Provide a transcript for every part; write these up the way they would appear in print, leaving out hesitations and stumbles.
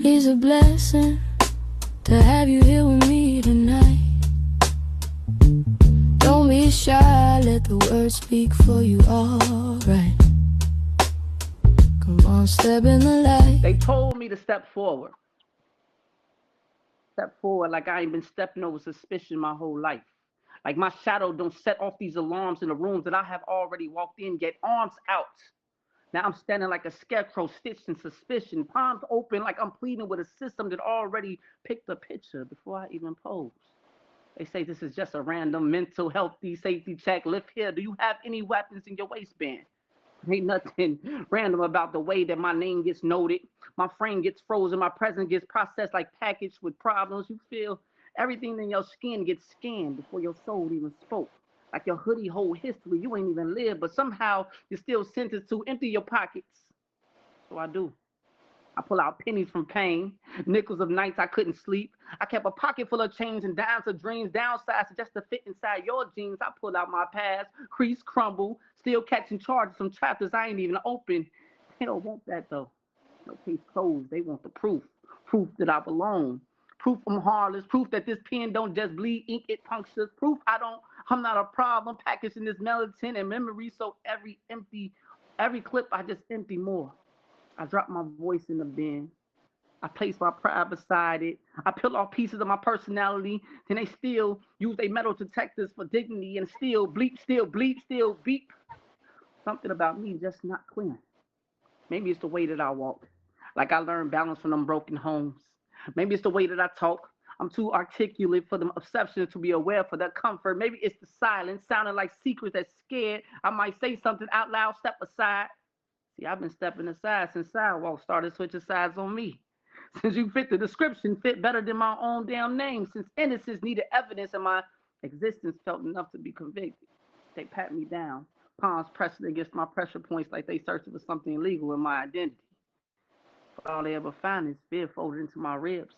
It's a blessing to have you here with me tonight. Don't be shy, let the words speak for you, alright. Come on, step in the light. They told me to step forward. Step forward like I ain't been stepping over suspicion my whole life. Like my shadow don't set off these alarms in the rooms that I have already walked in, get arms out. Now I'm standing like a scarecrow stitched in suspicion, palms open like I'm pleading with a system that already picked a picture before I even pose. They say this is just a random mental healthy safety check. Lift here. Do you have any weapons in your waistband? Ain't nothing random about the way that my name gets noted. My frame gets frozen. My presence gets processed like packaged with problems. You feel everything in your skin gets scanned before your soul even spoke. Like your hoodie hold history. You ain't even lived, but somehow you're still sentenced to empty your pockets. So I do. I pull out pennies from pain, nickels of nights I couldn't sleep. I kept a pocket full of change and dimes of dreams, downsized just to fit inside your jeans. I pull out my past, crease crumble, still catching charges from chapters I ain't even open. They don't want that though. No case closed. They want the proof. Proof that I belong. Proof I'm harmless. Proof that this pen don't just bleed ink, it punctures. Proof I'm not a problem. Packaged in this melatonin and memory, so every clip I just empty more. I drop my voice in the bin. I place my pride beside it. I peel off pieces of my personality. Then they still use their metal detectors for dignity and still bleep, still bleep, still beep. Something about me just not clear. Maybe it's the way that I walk. Like I learned balance from them broken homes. Maybe it's the way that I talk. I'm too articulate for them exceptions to be aware for their comfort. Maybe it's the silence, sounding like secrets that's scared. I might say something out loud, step aside. See, I've been stepping aside since sidewalk started switching sides on me. Since you fit the description, fit better than my own damn name. Since innocence needed evidence and my existence felt enough to be convicted. They pat me down, palms pressing against my pressure points like they searching for something illegal in my identity. But all they ever find is fear folded into my ribs.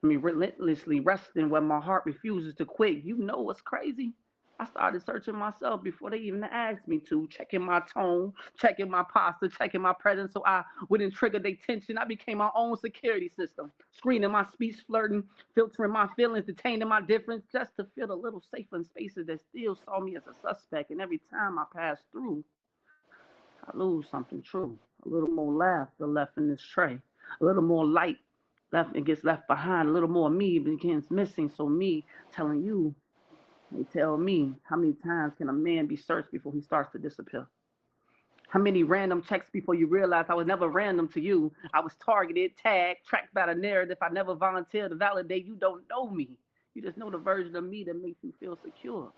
Me relentlessly resting where my heart refuses to quit. You know what's crazy? I started searching myself before they even asked me to, checking my tone, checking my posture, checking my presence so I wouldn't trigger their tension. I became my own security system, screening my speech, flirting, filtering my feelings, detaining my difference, just to feel a little safer in spaces that still saw me as a suspect. And every time I pass through, I lose something true. A little more laughter left in this tray, a little more light left and gets left behind, a little more me begins missing. So me telling you, they tell me, how many times can a man be searched before he starts to disappear? How many random checks before you realize I was never random to you? I was targeted, tagged, tracked by the narrative. I never volunteered to validate. You don't know me. You just know the version of me that makes you feel secure.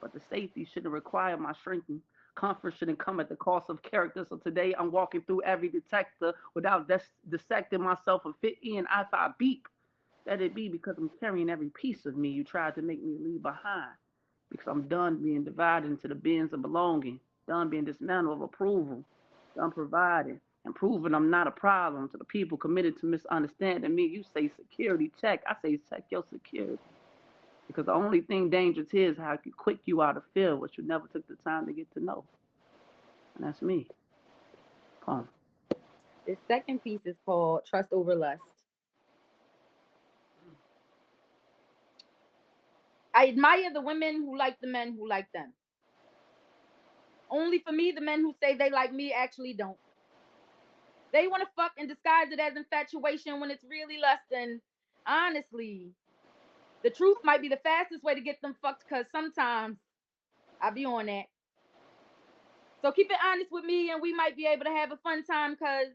But the safety shouldn't require my shrinking. Comfort shouldn't come at the cost of character. So today I'm walking through every detector without dissecting myself and fit in. If I beep, let it be because I'm carrying every piece of me you tried to make me leave behind. Because I'm done being divided into the bins of belonging, done being dismantled of approval, done providing and proving I'm not a problem to the people committed to misunderstanding me. You say security check, I say check your security. Because the only thing dangerous here is how quick you are to feel what you never took the time to get to know. And that's me. Poem. This second piece is called Trust Over Lust. I admire the women who like the men who like them. Only for me, the men who say they like me actually don't. They want to fuck and disguise it as infatuation when it's really lust. And honestly, the truth might be the fastest way to get them fucked because sometimes I be on that. So keep it honest with me and we might be able to have a fun time because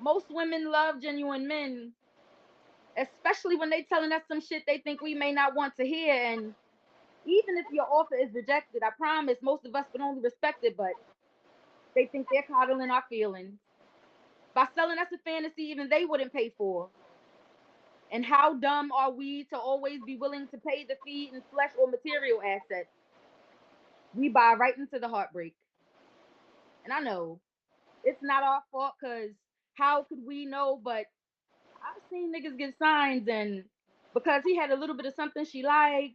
most women love genuine men, especially when they telling us some shit they think we may not want to hear. And even if your offer is rejected, I promise most of us would only respect it, but they think they're coddling our feelings by selling us a fantasy even they wouldn't pay for. And how dumb are we to always be willing to pay the fee in flesh or material assets? We buy right into the heartbreak. And I know it's not our fault because how could we know? But I've seen niggas get signs, and because he had a little bit of something she liked,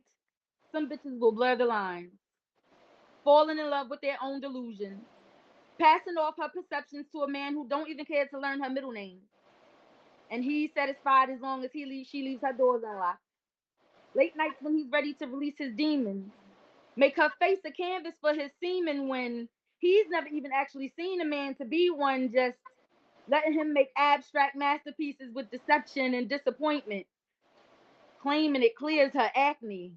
some bitches will blur the lines, falling in love with their own delusions, passing off her perceptions to a man who don't even care to learn her middle name. and he's satisfied as long as she leaves her doors unlocked. Late nights when he's ready to release his demons, make her face a canvas for his semen when he's never even actually seen a man to be one, just letting him make abstract masterpieces with deception and disappointment, claiming it clears her acne.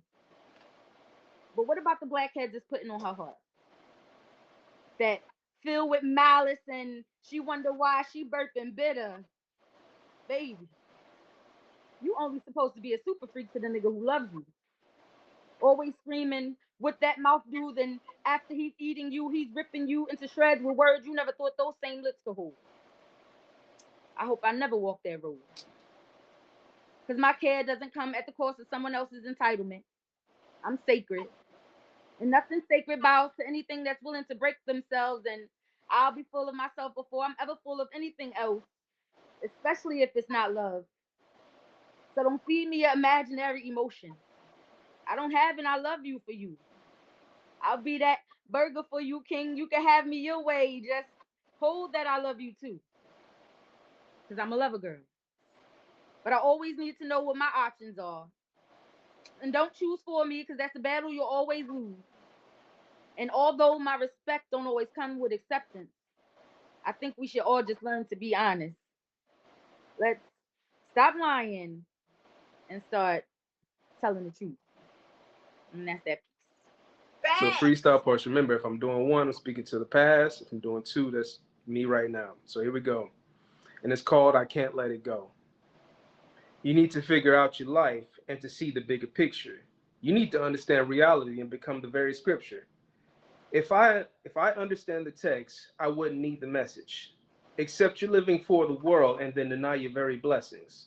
But what about the blackheads it's putting on her heart? That filled with malice and she wonder why she burping bitter. Baby, you only supposed to be a super freak to the nigga who loves you. Always screaming what that mouth do, then after he's eating you, he's ripping you into shreds with words you never thought those same lips could hold. I hope I never walk that road. Because my care doesn't come at the cost of someone else's entitlement. I'm sacred. And nothing sacred bows to anything that's willing to break themselves, and I'll be full of myself before I'm ever full of anything else, especially if it's not love. So don't feed me your imaginary emotion. I don't have an I love you for you. I'll be that burger for you, king. You can have me your way. Just hold that I love you too. Because I'm a lover girl. But I always need to know what my options are. And don't choose for me because that's a battle you'll always lose. And although my respect don't always come with acceptance, I think we should all just learn to be honest. Let's stop lying and start telling the truth. And that's that So piece. freestyle parts. Remember, if I'm doing one, I'm speaking to the past. If I'm doing two, that's me right now. So here we go. And it's called I Can't Let It Go. You need to figure out your life and to see the bigger picture. You need to understand reality and become the very scripture. If I understand the text, I wouldn't need the message. Except you're living for the world and then deny your very blessings.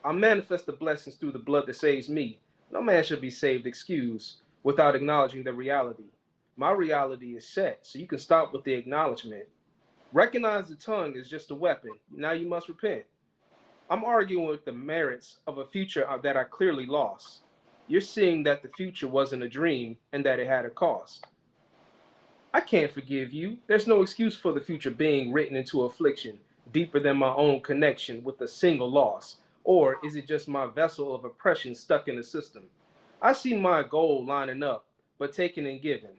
I manifest the blessings through the blood that saves me. No man should be saved, excused, without acknowledging the reality. My reality is set, so you can stop with the acknowledgement. Recognize the tongue is just a weapon. Now you must repent. I'm arguing with the merits of a future that I clearly lost. You're seeing that the future wasn't a dream and that it had a cost. I can't forgive you. There's no excuse for the future being written into affliction deeper than my own connection with a single loss. Or is it just my vessel of oppression stuck in the system? I see my goal lining up, but taken and given.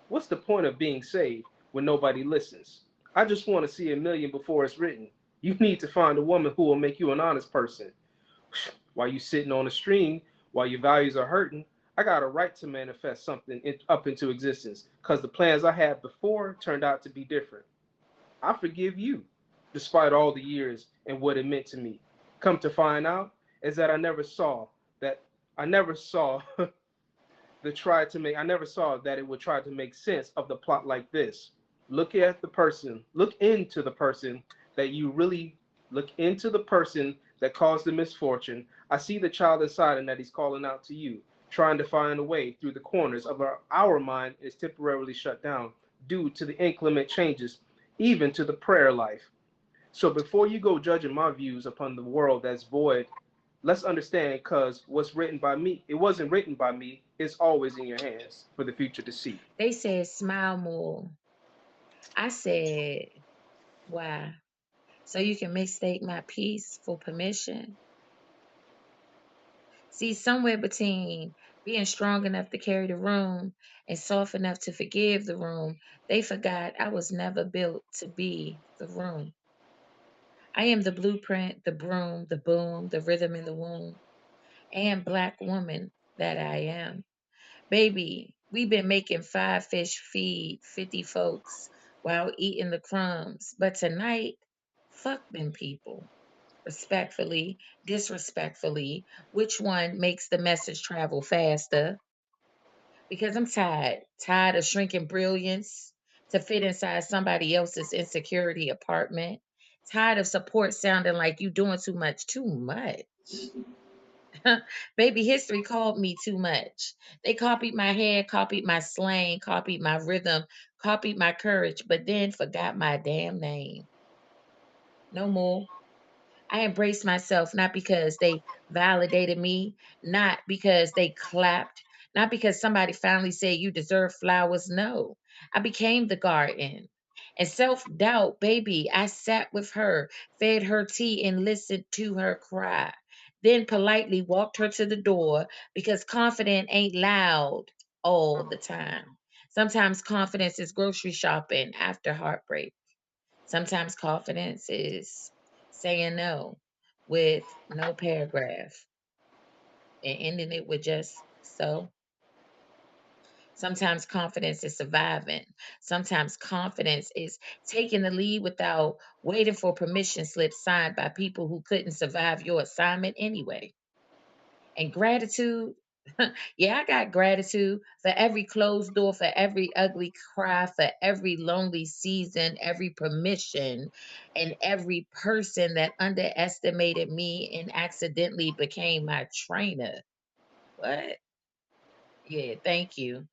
What's the point of being saved when nobody listens? I just want to see a million before it's written. You need to find a woman who will make you an honest person. While you sitting on a stream, while your values are hurting, I got a right to manifest something up into existence because the plans I had before turned out to be different. I forgive you, despite all the years and what it meant to me. Come to find out is that that I never saw I never saw that it would try to make sense of the plot like this. Look into the person that you really look into the person that caused the misfortune. I see the child inside and that he's calling out to you, trying to find a way through the corners of our mind is temporarily shut down due to the inclement changes, even to the prayer life. So before you go judging my views upon the world that's void, let's understand because what's written by me, it wasn't written by me, it's always in your hands for the future to see. They said smile more. I said, why? So you can mistake my peace for permission. See, somewhere between being strong enough to carry the room and soft enough to forgive the room, they forgot I was never built to be the room. I am the blueprint, the broom, the boom, the rhythm in the womb, and black woman that I am. Baby, we've been making five fish feed 50 folks while eating the crumbs. But tonight, fuck them people. Respectfully, disrespectfully, which one makes the message travel faster? Because I'm tired. Tired of shrinking brilliance to fit inside somebody else's insecurity apartment. Tired of support sounding like you doing too much. Too much. Baby, history called me too much. They copied my head, copied my slang, copied my rhythm, copied my courage, but then forgot my damn name. No more. I embraced myself not because they validated me, not because they clapped, not because somebody finally said you deserve flowers. No, I became the garden. And self-doubt, baby, I sat with her, fed her tea, and listened to her cry. Then politely walked her to the door because confident ain't loud all the time. Sometimes confidence is grocery shopping after heartbreak. Sometimes confidence is saying no with no paragraph and ending it with just so. Sometimes confidence is surviving. Sometimes confidence is taking the lead without waiting for permission slips signed by people who couldn't survive your assignment anyway. And gratitude, yeah, I got gratitude for every closed door, for every ugly cry, for every lonely season, every permission, and every person that underestimated me and accidentally became my trainer. What? Yeah, thank you.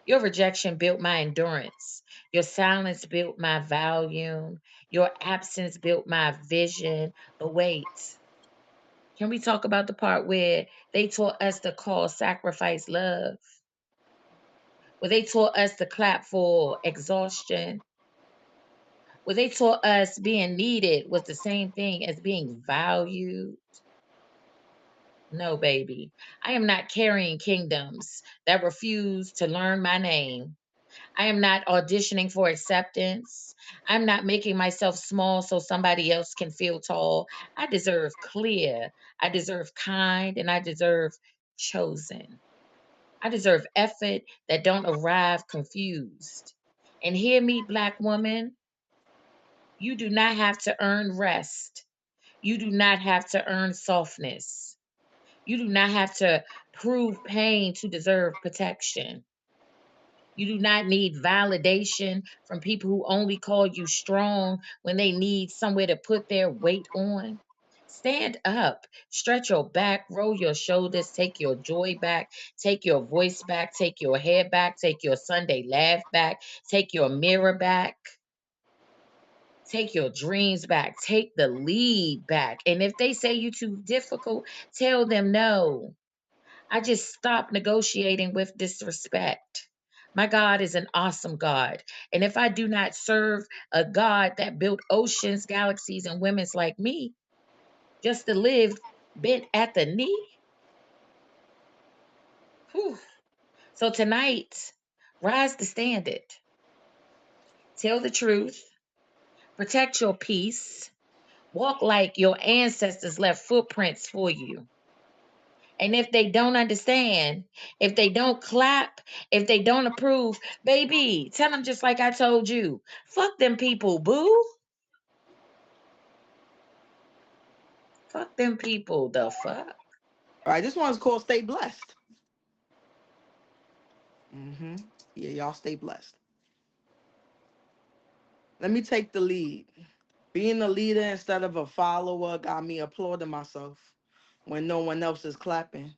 Your rejection built my endurance. Your silence built my volume. Your absence built my vision. But wait, can we talk about the part where they taught us to call sacrifice love? Where they taught us to clap for exhaustion? Where they taught us being needed was the same thing as being valued? No, baby. I am not carrying kingdoms that refuse to learn my name. I am not auditioning for acceptance. I'm not making myself small so somebody else can feel tall. I deserve clear. I deserve kind, and I deserve chosen. I deserve effort that don't arrive confused. And hear me, Black woman, you do not have to earn rest. You do not have to earn softness. You do not have to prove pain to deserve protection. You do not need validation from people who only call you strong when they need somewhere to put their weight on. Stand up, stretch your back, roll your shoulders, take your joy back, take your voice back, take your hair back, take your Sunday laugh back, take your mirror back, take your dreams back, take the lead back. And if they say you too difficult, tell them no. I just stopped negotiating with disrespect. My God is an awesome God. And if I do not serve a God that built oceans, galaxies, and women's like me just to live bent at the knee, whew. So tonight, rise the standard. Tell the truth. Protect your peace. Walk like your ancestors left footprints for you. And if they don't understand, if they don't clap, if they don't approve, baby, tell them just like I told you. Fuck them people, boo. Fuck them people, the fuck. All right, this one's called Stay Blessed. Yeah, y'all stay blessed. Let me take the lead. Being a leader instead of a follower got me applauding myself when no one else is clapping.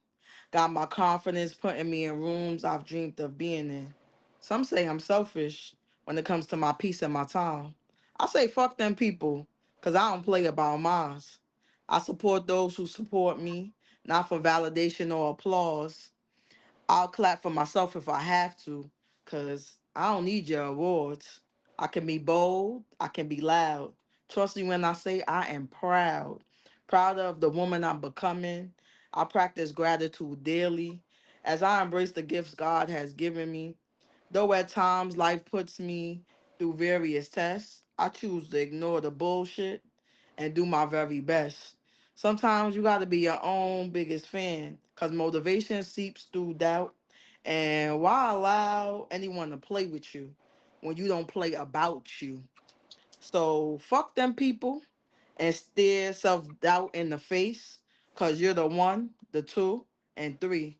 Got my confidence putting me in rooms I've dreamed of being in. Some say I'm selfish when it comes to my peace and my time. I say fuck them people, because I don't play about mine. I support those who support me, not for validation or applause. I'll clap for myself if I have to, because I don't need your awards. I can be bold, I can be loud. Trust me when I say I am proud. Proud of the woman I'm becoming. I practice gratitude daily as I embrace the gifts God has given me. Though at times life puts me through various tests, I choose to ignore the bullshit and do my very best. Sometimes you got to be your own biggest fan because motivation seeps through doubt. And why allow anyone to play with you when you don't play about you? So fuck them people and stare self doubt in the face because you're the one, the two, and three.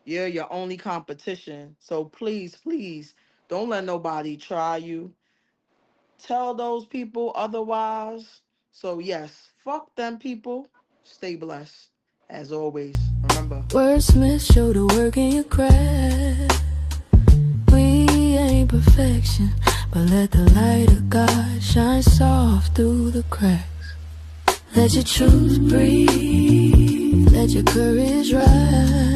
You're your only competition. So please, please don't let nobody try you. Tell those people otherwise. So, yes, fuck them people. Stay blessed. As always, remember. Wordsmith, show the work in your craft. We ain't perfection, but let the light of God shine soft through the cracks. Let your truth breathe, let your courage rise.